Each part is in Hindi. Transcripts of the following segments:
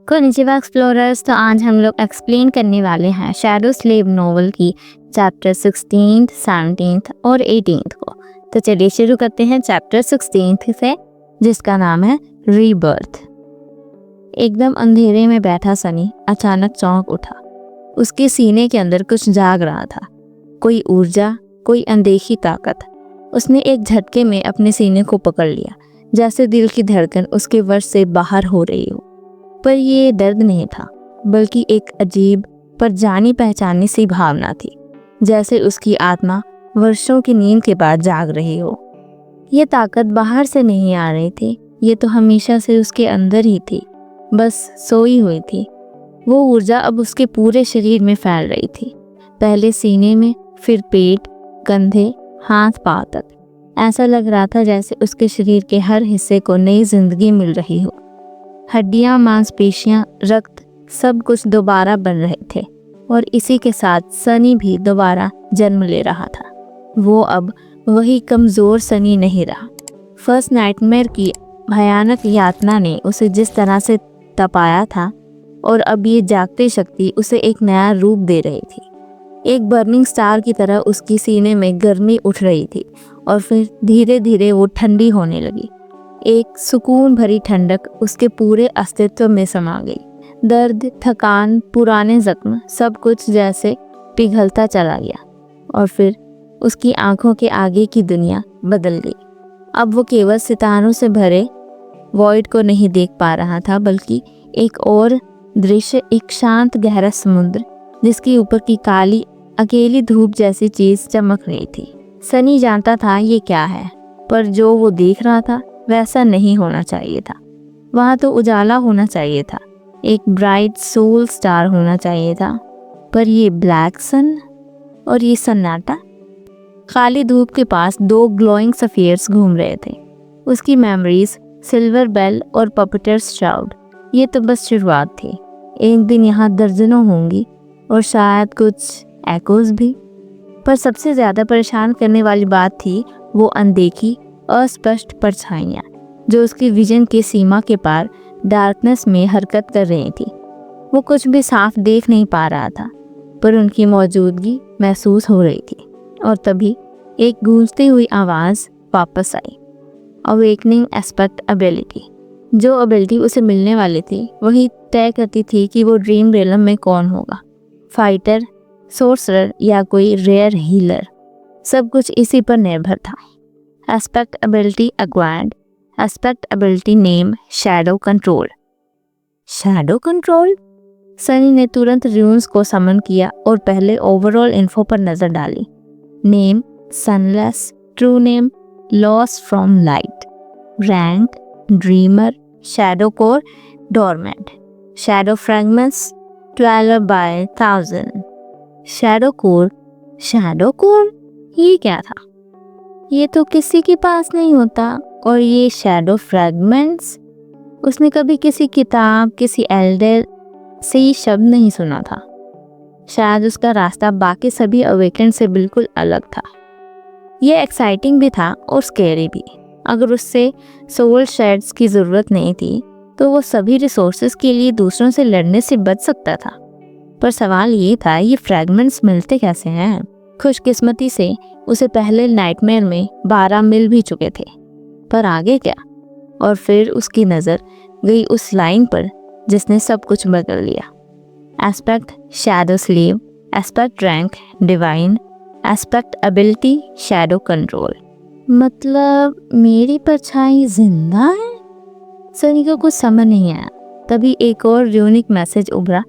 कोनिचिवा एक्सप्लोरर्स, तो आज हम लोग एक्सप्लेन करने वाले हैं शैडो स्लेव नोवेल की चैप्टर 16, 17 और 18 को। तो चलिए शुरू करते हैं चैप्टर 16 से, जिसका नाम है रीबर्थ। एकदम अंधेरे में बैठा सनी अचानक चौंक उठा। उसके सीने के अंदर कुछ जाग रहा था, कोई ऊर्जा, कोई अनदेखी ताकत। उसने एक झटके में अपने सीने को पकड़ लिया, जैसे दिल की धड़कन उसके वश से बाहर हो रही हो। पर ये दर्द नहीं था, बल्कि एक अजीब पर जानी पहचानी सी भावना थी, जैसे उसकी आत्मा वर्षों की नींद के बाद जाग रही हो। ये ताकत बाहर से नहीं आ रही थी, ये तो हमेशा से उसके अंदर ही थी, बस सोई हुई थी। वो ऊर्जा अब उसके पूरे शरीर में फैल रही थी, पहले सीने में, फिर पेट, कंधे, हाथ पांव तक। ऐसा लग रहा था जैसे उसके शरीर के हर हिस्से को नई जिंदगी मिल रही हो। हड्डियां, मांसपेशियां, रक्त, सब कुछ दोबारा बन रहे थे, और इसी के साथ सनी भी दोबारा जन्म ले रहा था। वो अब वही कमज़ोर सनी नहीं रहा। फर्स्ट नाइटमेयर की भयानक यातना ने उसे जिस तरह से तपाया था, और अब ये जागती शक्ति उसे एक नया रूप दे रही थी। एक बर्निंग स्टार की तरह उसकी सीने में गर्मी उठ रही थी, और फिर धीरे धीरे वो ठंडी होने लगी। एक सुकून भरी ठंडक उसके पूरे अस्तित्व में समा गई। दर्द, थकान, पुराने जख्म, सब कुछ जैसे पिघलता चला गया, और फिर उसकी आंखों के आगे की दुनिया बदल गई। अब वो केवल सितारों से भरे वॉइड को नहीं देख पा रहा था, बल्कि एक और दृश्य, एक शांत गहरा समुद्र, जिसके ऊपर की काली अकेली धूप जैसी चीज चमक रही थी। सनी जानता था ये क्या है, पर जो वो देख रहा था वैसा नहीं होना चाहिए था। वहाँ तो उजाला होना चाहिए था, एक ब्राइट सोल स्टार होना चाहिए था, पर ये ब्लैक सन और ये सन्नाटा। खाली धूप के पास दो ग्लोइंग सफियर्स घूम रहे थे, उसकी मेमोरीज, सिल्वर बेल और पपीटर श्राउड। ये तो बस शुरुआत थी, एक दिन यहाँ दर्जनों होंगी, और शायद कुछ एकोज भी। पर सबसे ज़्यादा परेशान करने वाली बात थी वो अनदेखी, अस्पष्ट परछाइयाँ, जो उसकी विजन की सीमा के पार डार्कनेस में हरकत कर रही थी। वो कुछ भी साफ देख नहीं पा रहा था, पर उनकी मौजूदगी महसूस हो रही थी। और तभी एक गूंजती हुई आवाज़ वापस आई, अवेकनिंग एस्पेक्ट एबिलिटी। जो एबिलिटी उसे मिलने वाली थी वही तय करती थी कि वो ड्रीम रेलम में कौन होगा, फाइटर, सोर्सरर या कोई रेयर हीलर। सब कुछ इसी पर निर्भर था। Aspect ability acquired, aspect ability name shadow control. Shadow control? Sunny ने तुरंत रून्स को समन किया और पहले ओवरऑल इन्फो पर नजर डाली। Name Sunless, true name lost from light, rank dreamer, shadow core dormant, shadow fragments 12/1000। Shadow core, shadow core, ये क्या था? ये तो किसी के पास नहीं होता। और ये शैडो फ्रैगमेंट्स, उसने कभी किसी किताब, किसी एल्डर से ये शब्द नहीं सुना था। शायद उसका रास्ता बाकी सभी अवेकेंड से बिल्कुल अलग था। ये एक्साइटिंग भी था और स्कैरी भी। अगर उससे सोल शेड्स की ज़रूरत नहीं थी, तो वो सभी रिसोर्सेज के लिए दूसरों से लड़ने से बच सकता था। पर सवाल ये था, ये फ्रैगमेंट्स मिलते कैसे हैं? खुशकिस्मती से उसे पहले नाइटमेयर में 12 मिल भी चुके थे, पर आगे क्या? और फिर उसकी नज़र गई उस लाइन पर जिसने सब कुछ बदल दिया। Aspect shadow sleeve, aspect rank divine, aspect ability shadow control. मतलब मेरी परछाई जिंदा है? सनी को कुछ समझ नहीं आया। तभी एक और यूनिक मैसेज उभरा।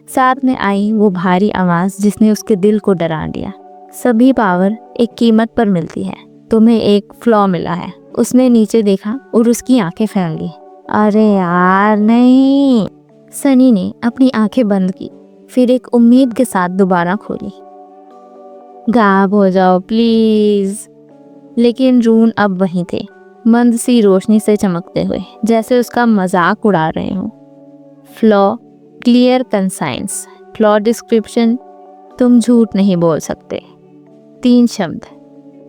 साथ में आई वो भारी आवाज़ जिसने उसके दिल को डरा दिया। सभी पावर एक कीमत पर मिलती है, तुम्हें एक फ्लॉ मिला है। उसने नीचे देखा और उसकी आंखें फैल गई। अरे यार नहीं। सनी ने अपनी आंखें बंद की, फिर एक उम्मीद के साथ दोबारा खोली। गायब हो जाओ प्लीज। लेकिन रून अब वहीं थे, मंद सी रोशनी से चमकते हुए, जैसे उसका मजाक उड़ा रहे हों। Flaw clear conscience, flaw description, तुम झूठ नहीं बोल सकते। 3 शब्द,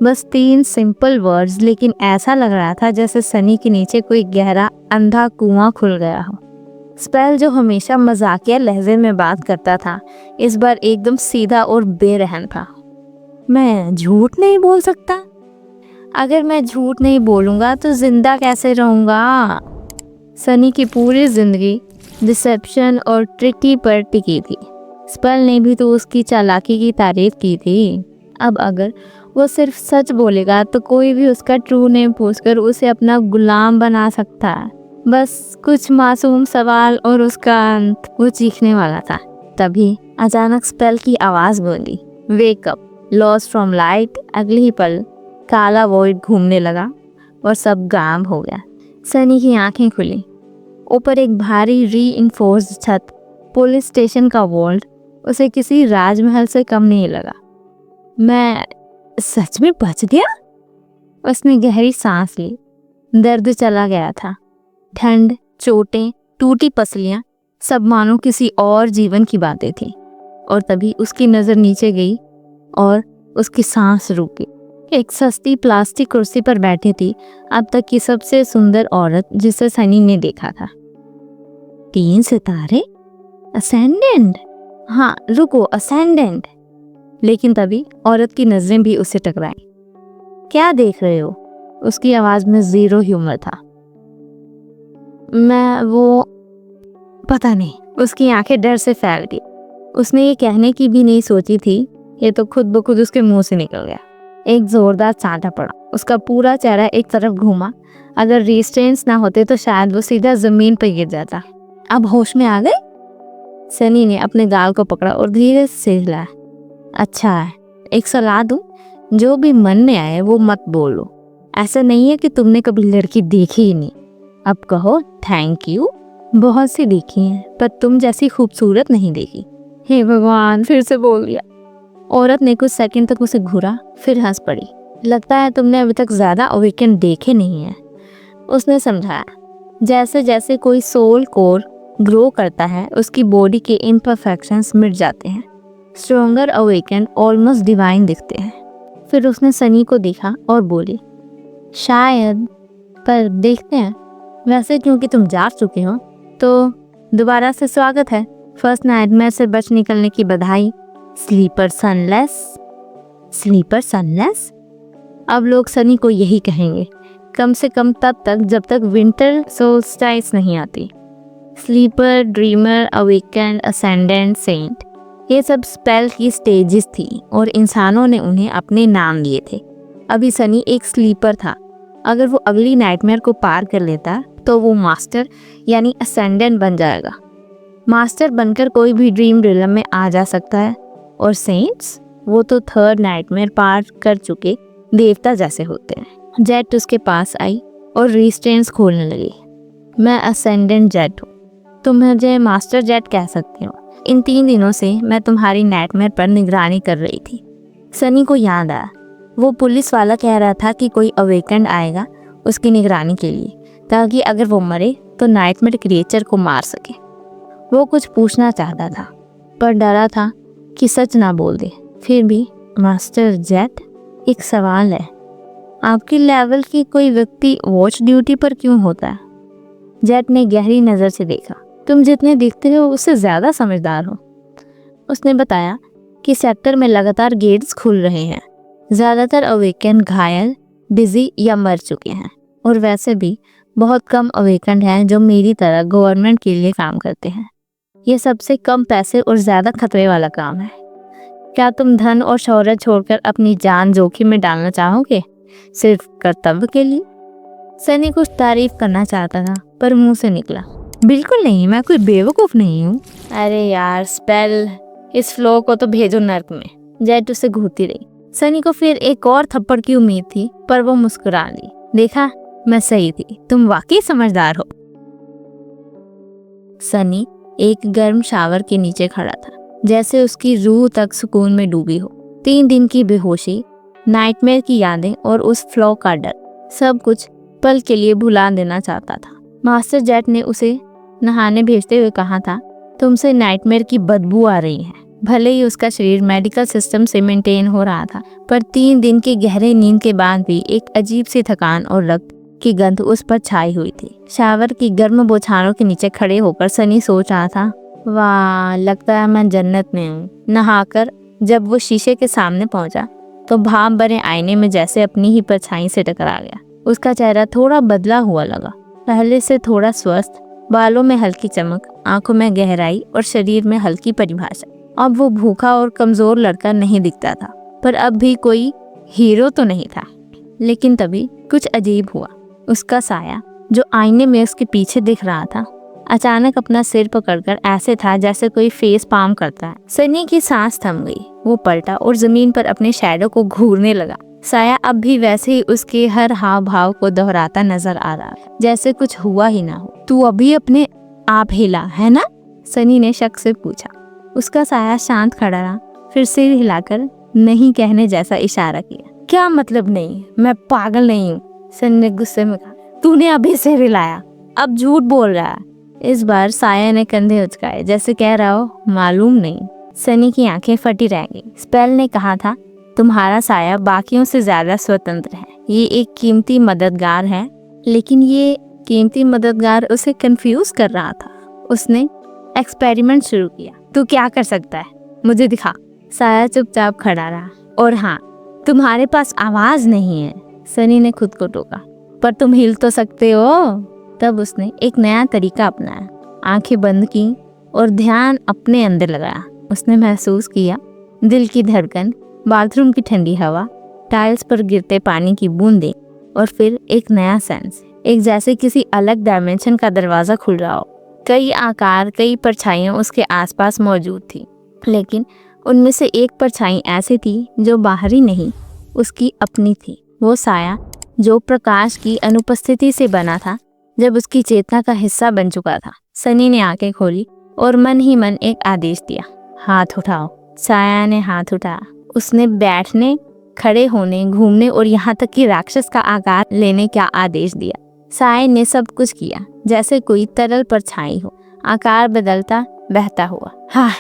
बस 3 सिंपल वर्ड्स, लेकिन ऐसा लग रहा था जैसे सनी के नीचे कोई गहरा अंधा कुआं खुल गया हो। स्पेल जो हमेशा मजाकिया लहजे में बात करता था, इस बार एकदम सीधा और बेरहम था। मैं झूठ नहीं बोल सकता? अगर मैं झूठ नहीं बोलूँगा तो जिंदा कैसे रहूँगा? सनी की पूरी जिंदगी डिसेप्शन और ट्रिकी पर टिकी थी। स्पेल ने भी तो उसकी चालाकी की तारीफ की थी। अब अगर वो सिर्फ सच बोलेगा तो कोई भी उसका ट्रू नेम पूछकर उसे अपना गुलाम बना सकता है। बस कुछ मासूम सवाल और उसका अंत वो चीखने वाला था। तभी अचानक स्पेल की आवाज़ बोली, wake up, lost from light. अगले ही पल काला वॉइड घूमने लगा और सब गायब हो गया। सनी की आंखें खुली। ऊपर एक भारी रीइंफोर्स्ड छत, पुलिस स्टेशन का वॉल्ट उसे किसी राजमहल से कम नहीं लगा। मैं सच में बच गया? उसने गहरी सांस ली। दर्द चला गया था। ठंड, चोटें, टूटी पसलियां, सब मानो किसी और जीवन की बातें थी। और तभी उसकी नज़र नीचे गई और उसकी सांस रुकी। एक सस्ती प्लास्टिक कुर्सी पर बैठी थी अब तक की सबसे सुंदर औरत जिसे सनी ने देखा था। 3 सितारे? असेंडेंट? हाँ रुको, असेंडेंट। लेकिन तभी औरत की नजरें भी उससे टकराई। क्या देख रहे हो? उसकी आवाज में जीरो ह्यूमर था। मैं वो पता नहीं। उसकी आंखें डर से फैल गई। उसने ये कहने की भी नहीं सोची थी, ये तो खुद ब खुद उसके मुंह से निकल गया। एक जोरदार चांटा पड़ा। उसका पूरा चेहरा एक तरफ घूमा। अगर रिस्ट्रेंट्स ना होते तो शायद वो सीधा जमीन पर गिर जाता। अब होश में आ गए? सनी ने अपने गाल को पकड़ा और धीरे से हिलाया। अच्छा है, एक सलाह दूं? जो भी मन में आए वो मत बोलो। ऐसा नहीं है कि तुमने कभी लड़की देखी ही नहीं। अब कहो थैंक यू। बहुत सी देखी हैं पर तुम जैसी खूबसूरत नहीं देखी। हे भगवान, फिर से बोल दिया। औरत ने कुछ सेकंड तक उसे घूरा, फिर हंस पड़ी। लगता है तुमने अभी तक ज्यादा अवेकन देखे नहीं है, उसने समझाया। जैसे जैसे कोई सोल कोर ग्रो करता है उसकी बॉडी के इम्परफेक्शंस मिट जाते हैं। स्ट्रोंगर अवेकन ऑलमोस्ट डिवाइन दिखते हैं। फिर उसने सनी को देखा और बोली, शायद, पर देखते हैं। वैसे क्योंकि तुम जाग चुके हो तो दोबारा से स्वागत है। फर्स्ट नाइटमेयर से बच निकलने की बधाई। Sleeper Sunless. Sleeper Sunless? अब लोग सनी को यही कहेंगे, कम से कम तब तक जब तक विंटर सोल्स्टाइस नहीं आती। Sleeper, dreamer, awaken, ascendant, saint, ये सब स्पेल की स्टेजेस थी और इंसानों ने उन्हें अपने नाम दिए थे। अभी सनी एक स्लीपर था। अगर वो अगली नाइटमेयर को पार कर लेता तो वो मास्टर यानी असेंडेंट बन जाएगा। मास्टर बनकर कोई भी ड्रीम रिलम में आ जा सकता है। और सेंट्स, वो तो थर्ड नाइटमेयर पार कर चुके देवता जैसे होते हैं। जेट उसके पास आई और रिस्ट्रेंट्स खोलने लगी। मैं असेंडेंट जेट हूँ, तुम मुझे मास्टर जेट कह सकते हो। इन 3 दिनों से मैं तुम्हारी नाइटमेयर पर निगरानी कर रही थी। सनी को याद आया, वो पुलिस वाला कह रहा था कि कोई अवेकेंड आएगा उसकी निगरानी के लिए, ताकि अगर वो मरे तो नाइटमेयर क्रिएचर को मार सके। वो कुछ पूछना चाहता था पर डरा था कि सच ना बोल दे। फिर भी, मास्टर जेट, एक सवाल है, आपकी लेवल की कोई व्यक्ति वॉच ड्यूटी पर क्यों होता है? जेट ने गहरी नज़र से देखा। तुम जितने दिखते हो उससे ज़्यादा समझदार हो। उसने बताया कि सेक्टर में लगातार गेट्स खुल रहे हैं। ज़्यादातर अवेकन घायल, बिजी या मर चुके हैं। और वैसे भी बहुत कम अवेकन हैं जो मेरी तरह गवर्नमेंट के लिए काम करते हैं। ये सबसे कम पैसे और ज़्यादा खतरे वाला काम है। क्या तुम धन और शोहरत छोड़कर अपनी जान जोखिम में डालना चाहोगे सिर्फ कर्तव्य के लिए? सनी कुछ तारीफ करना चाहता था पर मुंह से निकला, बिल्कुल नहीं, मैं कोई बेवकूफ़ नहीं हूँ। अरे यार स्पेल, इस फ्लो को तो भेजो नर्क में। जेट उसे घूरती रही। सनी को फिर एक और थप्पड़ की उम्मीद थी पर वो मुस्कुरा ली। देखा, मैं सही थी, तुम वाकई समझदार हो। सनी एक गर्म शावर के नीचे खड़ा था, जैसे उसकी रूह तक सुकून में डूबी हो। 3 दिन की बेहोशी, नाइटमेयर की यादें और उस फ्लो का डर, सब कुछ पल के लिए भुला देना चाहता था। मास्टर जेट ने उसे नहाने भेजते हुए कहा था, तुमसे नाइटमेयर की बदबू आ रही है। भले ही उसका शरीर मेडिकल सिस्टम से मेंटेन हो रहा था, पर 3 दिन की गहरे नींद के बाद भी एक अजीब सी थकान और रक्त की गंध उस पर छाई हुई थी। शावर की गर्म बौछारों के नीचे खड़े होकर सनी सोच रहा था, वाह, लगता है मैं जन्नत में हूँ। नहाकर जब वो शीशे के सामने पहुंचा तो भाप भरे आईने में जैसे अपनी ही परछाई से टकरा गया। उसका चेहरा थोड़ा बदला हुआ लगा, पहले से थोड़ा स्वस्थ, बालों में हल्की चमक, आंखों में गहराई और शरीर में हल्की परिभाषा। अब वो भूखा और कमजोर लड़का नहीं दिखता था, पर अब भी कोई हीरो तो नहीं था। लेकिन तभी कुछ अजीब हुआ। उसका साया जो आईने में उसके पीछे दिख रहा था, अचानक अपना सिर पकड़कर ऐसे था जैसे कोई फेस पाम करता है। सनी की सांस थम गई। वो पलटा और जमीन पर अपने शैडो को घूरने लगा। साया अब भी वैसे ही उसके हर हाव भाव को दोहराता नजर आ रहा है, जैसे कुछ हुआ ही ना हो। तू अभी अपने आप हिला है ना? सनी ने शक से पूछा। उसका साया शांत खड़ा रहा, फिर सिर हिलाकर नहीं कहने जैसा इशारा किया। क्या मतलब नहीं? मैं पागल नहीं हूँ, सनी ने गुस्से में कहा। तूने अभी सिर हिलाया, अब झूठ बोल रहा है। इस बार साया ने कंधे उचकाए, जैसे कह रहा हो मालूम नहीं। सनी की आंखें फटी रह गई। स्पेल ने कहा था, तुम्हारा साया बाकियों से ज्यादा स्वतंत्र है, ये एक कीमती मददगार है। लेकिन ये कीमती मददगार उसे कंफ्यूज कर रहा था। उसने एक्सपेरिमेंट शुरू किया। तू क्या कर सकता है, मुझे दिखा। साया चुपचाप खड़ा रहा। और हाँ, तुम्हारे पास आवाज नहीं है, सनी ने खुद को टोका, पर तुम हिल तो सकते हो। तब उसने एक नया तरीका अपनाया। आंखें बंद की और ध्यान अपने अंदर लगाया। उसने महसूस किया दिल की धड़कन, बाथरूम की ठंडी हवा, टाइल्स पर गिरते पानी की बूंदें, और फिर एक नया सेंस, एक जैसे किसी अलग डायमेंशन का दरवाजा खुल रहा हो। कई आकार, कई परछाइयां उसके आसपास मौजूद थी, लेकिन उनमें से एक परछाई ऐसी थी जो बाहरी नहीं, उसकी अपनी थी। वो साया जो प्रकाश की अनुपस्थिति से बना था, जब उसकी चेतना का हिस्सा बन चुका था। सनी ने आंखें खोली और मन ही मन एक आदेश दिया, हाथ उठाओ। साया ने हाथ उठाया। उसने बैठने, खड़े होने, घूमने और यहाँ तक कि राक्षस का आकार लेने का आदेश दिया। साया ने सब कुछ किया जैसे कोई तरल परछाई हो, आकार बदलता, बहता हुआ। हाँ,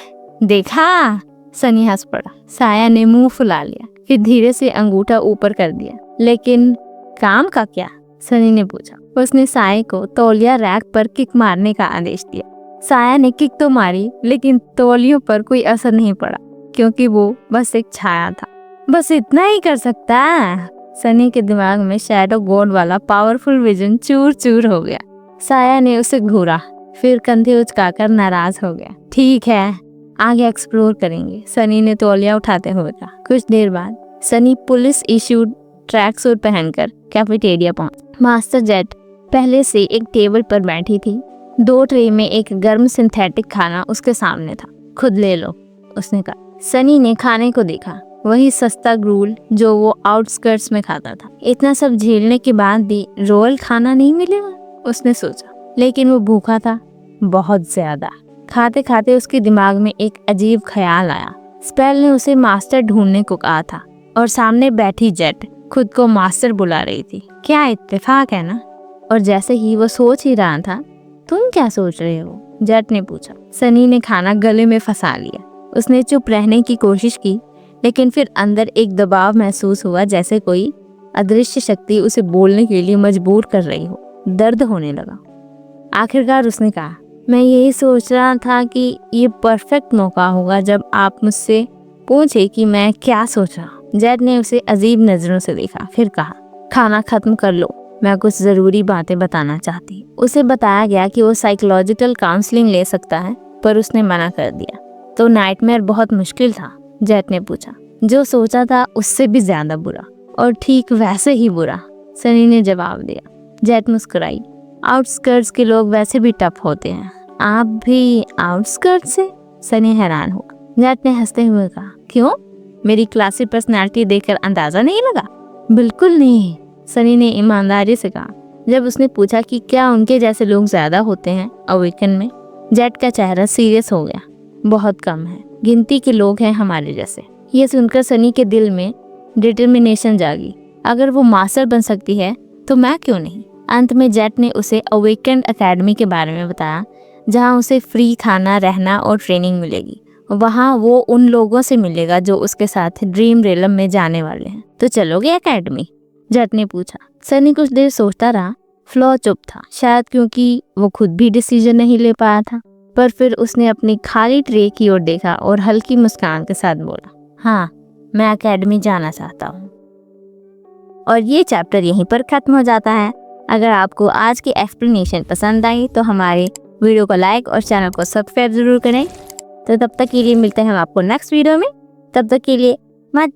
देखा? सनी हंस पड़ा। साया ने मुंह फुला लिया, फिर धीरे से अंगूठा ऊपर कर दिया। लेकिन काम का क्या? सनी ने पूछा। उसने साया को तौलिया रैक पर किक मारने का आदेश दिया। साया ने किक तो मारी, लेकिन तौलियों पर कोई असर नहीं पड़ा, क्योंकि वो बस एक छाया था। बस इतना ही कर सकता है। सनी के दिमाग में शैडो गॉड वाला पावरफुल विजन चूर चूर हो गया। साया ने उसे घूरा, फिर कंधे उचकाकर नाराज हो गया। ठीक है, आगे एक्सप्लोर करेंगे, सनी ने तौलिया उठाते हुए कहा। कुछ देर बाद Sunny police issued track suit पहनकर कैफेटेरिया पहुंचा। मास्टर जेट पहले से एक टेबल पर बैठी थी। 2 ट्रे में एक गर्म सिंथेटिक खाना उसके सामने था। खुद ले लो, उसने कहा। सनी ने खाने को देखा, वही सस्ता ग्रूल जो वो आउटस्कर्ट्स में खाता था। इतना सब झेलने के बाद भी रॉयल खाना नहीं मिलेगा, उसने सोचा। लेकिन वो भूखा था, बहुत ज्यादा। खाते खाते उसके दिमाग में एक अजीब ख्याल आया। स्पेल ने उसे मास्टर ढूंढने को कहा था, और सामने बैठी जेट खुद को मास्टर बुला रही थी। क्या इत्तेफाक है ना? और जैसे ही वो सोच ही रहा था, तुम क्या सोच रहे हो? जेट ने पूछा। सनी ने खाना गले में फंसा लिया। उसने चुप रहने की कोशिश की, लेकिन फिर अंदर एक दबाव महसूस हुआ, जैसे कोई अदृश्य शक्ति उसे बोलने के लिए मजबूर कर रही हो। दर्द होने लगा। आखिरकार उसने कहा, मैं यही सोच रहा था कि ये परफेक्ट मौका होगा जब आप मुझसे पूछे कि मैं क्या सोच रहा हूँ। जेट ने उसे अजीब नजरों से देखा, फिर कहा, खाना खत्म कर लो, मैं कुछ जरूरी बातें बताना चाहती। उसे बताया गया कि वो साइकोलॉजिकल काउंसलिंग ले सकता है, पर उसने मना कर दिया। तो नाइटमेयर बहुत मुश्किल था? जेट ने पूछा। जो सोचा था उससे भी ज्यादा बुरा, और ठीक वैसे ही बुरा, सनी ने जवाब दिया। जेट मुस्कुराई। आउटस्कर्ट्स के लोग वैसे भी टफ होते हैं। आप भी आउटस्कर्ट्स से? सनी हैरान हुआ। जेट ने हंसते हुए कहा, क्यों? मेरी क्लासी पर्सनालिटी देखकर अंदाजा नहीं लगा? बिल्कुल नहीं, सनी ने ईमानदारी से कहा। जब उसने पूछा कि क्या उनके जैसे लोग ज्यादा होते हैं अवेकन में, जेट का चेहरा सीरियस हो गया। बहुत कम है, गिनती के लोग हैं हमारे जैसे। ये सुनकर सनी के दिल में डिटर्मिनेशन जागी। अगर वो मास्टर बन सकती है तो मैं क्यों नहीं? अंत में जेट ने उसे अवेकेंड एकेडमी के बारे में बताया, जहां उसे फ्री खाना, रहना और ट्रेनिंग मिलेगी। वहां वो उन लोगों से मिलेगा जो उसके साथ ड्रीम रेलम में जाने वाले हैं। तो चलोगे एकेडमी? जट ने पूछा। सनी कुछ देर सोचता रहा। फ्लो चुप था, शायद क्योंकि वो खुद भी डिसीजन नहीं ले पाया था। पर फिर उसने अपनी खाली ट्रे की ओर देखा और हल्की मुस्कान के साथ बोला, हाँ, मैं एकेडमी जाना चाहता हूँ। और ये चैप्टर यहीं पर खत्म हो जाता है। अगर आपको आज की एक्सप्लेनेशन पसंद आई तो हमारे वीडियो को लाइक और चैनल को सब्सक्राइब जरूर करें। तो तब तक के लिए मिलते हैं हम आपको नेक्स्ट वीडियो में। तब तक के लिए मत